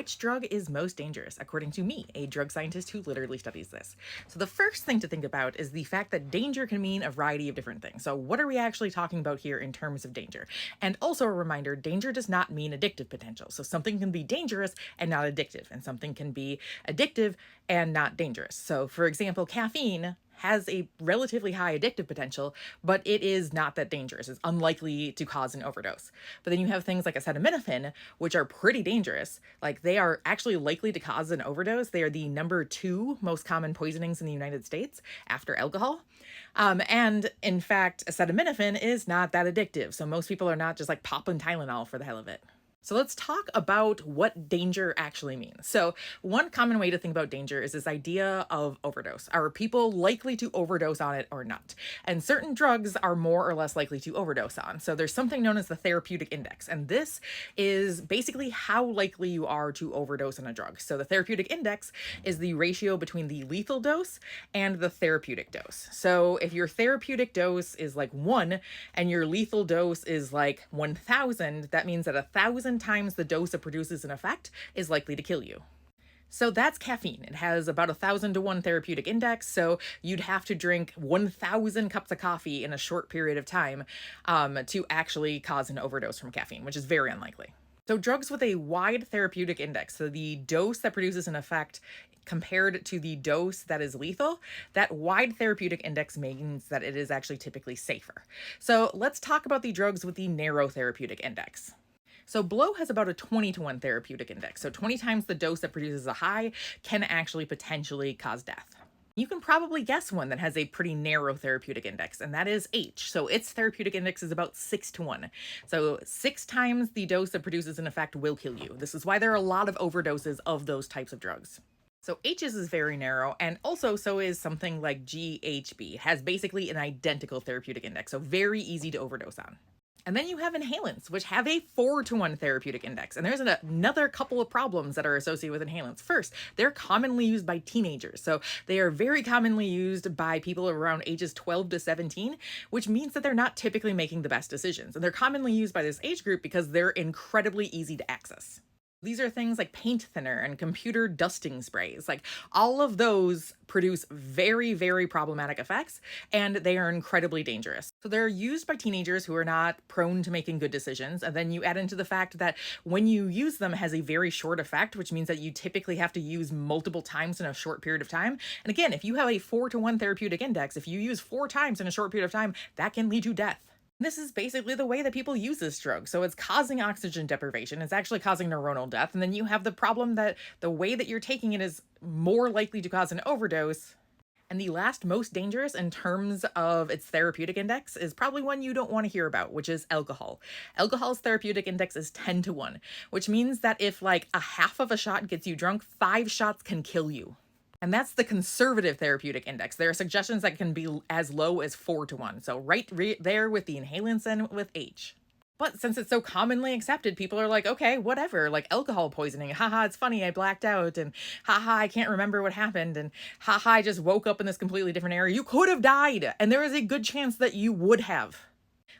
which drug is most dangerous, according to me, a drug scientist who literally studies this. So the first thing to think about is the fact that danger can mean a variety of different things. So what are we actually talking about here in terms of danger? And also a reminder, danger does not mean addictive potential. So something can be dangerous and not addictive, and something can be addictive and not dangerous. So for example, caffeine has a relatively high addictive potential, but it is not that dangerous. It's unlikely to cause an overdose. But then you have things like acetaminophen, which are pretty dangerous. Like, they are actually likely to cause an overdose. They are the number 2 most common poisonings in the United States after alcohol. And in fact, acetaminophen is not that addictive. So most people are not just like popping Tylenol for the hell of it. So let's talk about what danger actually means. So one common way to think about danger is this idea of overdose. Are people likely to overdose on it or not? And certain drugs are more or less likely to overdose on. So there's something known as the therapeutic index. And this is basically how likely you are to overdose on a drug. So the therapeutic index is the ratio between the lethal dose and the therapeutic dose. So if your therapeutic dose is like 1 and your lethal dose is like 1,000, that means that 1,000 times the dose it produces an effect is likely to kill you. So that's caffeine. It has about 1,000 to 1 therapeutic index. So you'd have to drink 1,000 cups of coffee in a short period of time to actually cause an overdose from caffeine, which is very unlikely. So drugs with a wide therapeutic index, so the dose that produces an effect compared to the dose that is lethal, that wide therapeutic index means that it is actually typically safer. So let's talk about the drugs with the narrow therapeutic index. So blow has about a 20 to 1 therapeutic index. So 20 times the dose that produces a high can actually potentially cause death. You can probably guess one that has a pretty narrow therapeutic index, and that is H. So its therapeutic index is about 6 to 1. So 6 times the dose that produces an effect will kill you. This is why there are a lot of overdoses of those types of drugs. So H's is very narrow, and also so is something like GHB. It has basically an identical therapeutic index, so very easy to overdose on. And then you have inhalants, which have a 4 to 1 therapeutic index. And there's another couple of problems that are associated with inhalants. First, they're commonly used by teenagers. So they are very commonly used by people around ages 12 to 17, which means that they're not typically making the best decisions. And they're commonly used by this age group because they're incredibly easy to access. These are things like paint thinner and computer dusting sprays. Like, all of those produce very, very problematic effects, and they are incredibly dangerous. So they're used by teenagers who are not prone to making good decisions. And then you add into the fact that when you use them, it has a very short effect, which means that you typically have to use multiple times in a short period of time. And again, if you have a 4 to 1 therapeutic index, if you use 4 times in a short period of time, that can lead to death. This is basically the way that people use this drug. So it's causing oxygen deprivation. It's actually causing neuronal death. And then you have the problem that the way that you're taking it is more likely to cause an overdose. And the last most dangerous in terms of its therapeutic index is probably one you don't want to hear about, which is alcohol. Alcohol's therapeutic index is 10 to 1, which means that if like a half of a shot gets you drunk, 5 shots can kill you. And that's the conservative therapeutic index. There are suggestions that can be as low as 4 to 1. So right there with the inhalants and with H. But since it's so commonly accepted, people are like, okay, whatever, like alcohol poisoning. Haha, it's funny, I blacked out. And haha, I can't remember what happened. And haha, I just woke up in this completely different area. You could have died. And there is a good chance that you would have.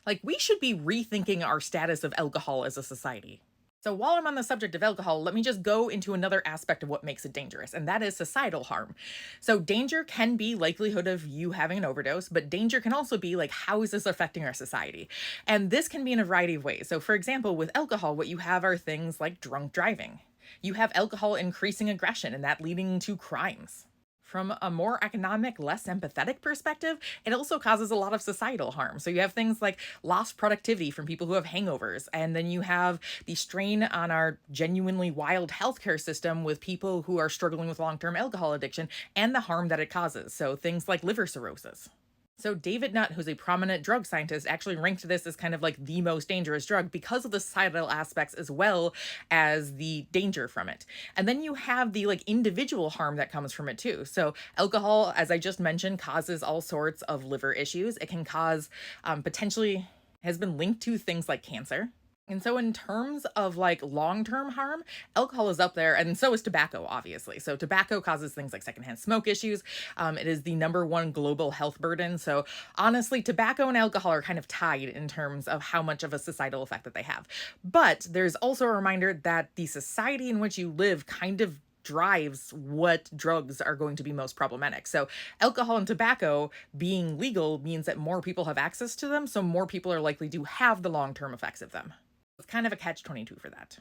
Like, we should be rethinking our status of alcohol as a society. So while I'm on the subject of alcohol, let me just go into another aspect of what makes it dangerous, and that is societal harm. So danger can be likelihood of you having an overdose, but danger can also be like, how is this affecting our society? And this can be in a variety of ways. So for example, with alcohol, what you have are things like drunk driving. You have alcohol increasing aggression and that leading to crimes. From a more economic, less empathetic perspective, it also causes a lot of societal harm. So you have things like lost productivity from people who have hangovers, and then you have the strain on our genuinely wild healthcare system with people who are struggling with long-term alcohol addiction and the harm that it causes. So things like liver cirrhosis. So David Nutt, who's a prominent drug scientist, actually ranked this as kind of like the most dangerous drug because of the societal aspects as well as the danger from it. And then you have the like individual harm that comes from it too. So alcohol, as I just mentioned, causes all sorts of liver issues. It can cause potentially has been linked to things like cancer. And so in terms of like long-term harm, alcohol is up there and so is tobacco, obviously. So tobacco causes things like secondhand smoke issues. It is the number one global health burden. So honestly, tobacco and alcohol are kind of tied in terms of how much of a societal effect that they have. But there's also a reminder that the society in which you live kind of drives what drugs are going to be most problematic. So, alcohol and tobacco being legal means that more people have access to them, so more people are likely to have the long term effects of them. It's kind of a catch 22 for that.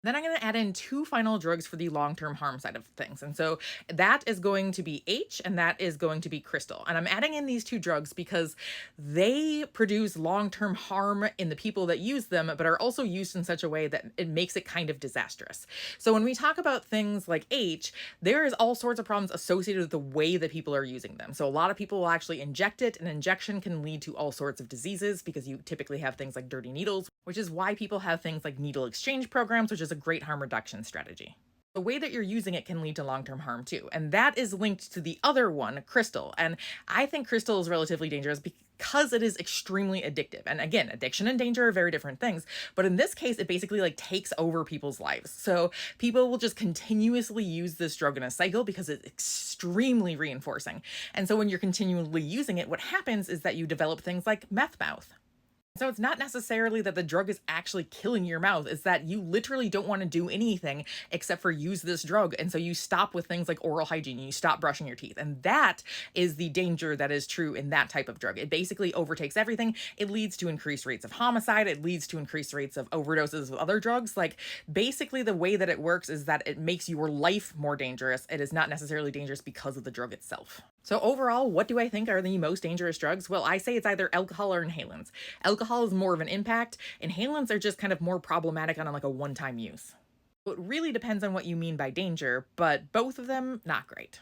Then I'm going to add in two final drugs for the long term harm side of things. And so that is going to be H and that is going to be crystal. And I'm adding in these two drugs because they produce long term harm in the people that use them, but are also used in such a way that it makes it kind of disastrous. So when we talk about things like H, there is all sorts of problems associated with the way that people are using them. So a lot of people will actually inject it, and injection can lead to all sorts of diseases because you typically have things like dirty needles, which is why people have things like needle exchange programs, which is a great harm reduction strategy. The way that you're using it can lead to long-term harm too, and that is linked to the other one, crystal. And I think crystal is relatively dangerous because it is extremely addictive. And again, addiction and danger are very different things, but in this case it basically like takes over people's lives. So people will just continuously use this drug in a cycle because it's extremely reinforcing. And so when you're continually using it, what happens is that you develop things like meth mouth. So it's not necessarily that the drug is actually killing your mouth. It's that you literally don't want to do anything except for use this drug. And so you stop with things like oral hygiene, you stop brushing your teeth. And that is the danger that is true in that type of drug. It basically overtakes everything. It leads to increased rates of homicide. It leads to increased rates of overdoses with other drugs. Like basically the way that it works is that it makes your life more dangerous. It is not necessarily dangerous because of the drug itself. So overall, what do I think are the most dangerous drugs? Well, I say it's either alcohol or inhalants. Alcohol is more of an impact. Inhalants are just kind of more problematic on like a one-time use. So it really depends on what you mean by danger, but both of them, not great.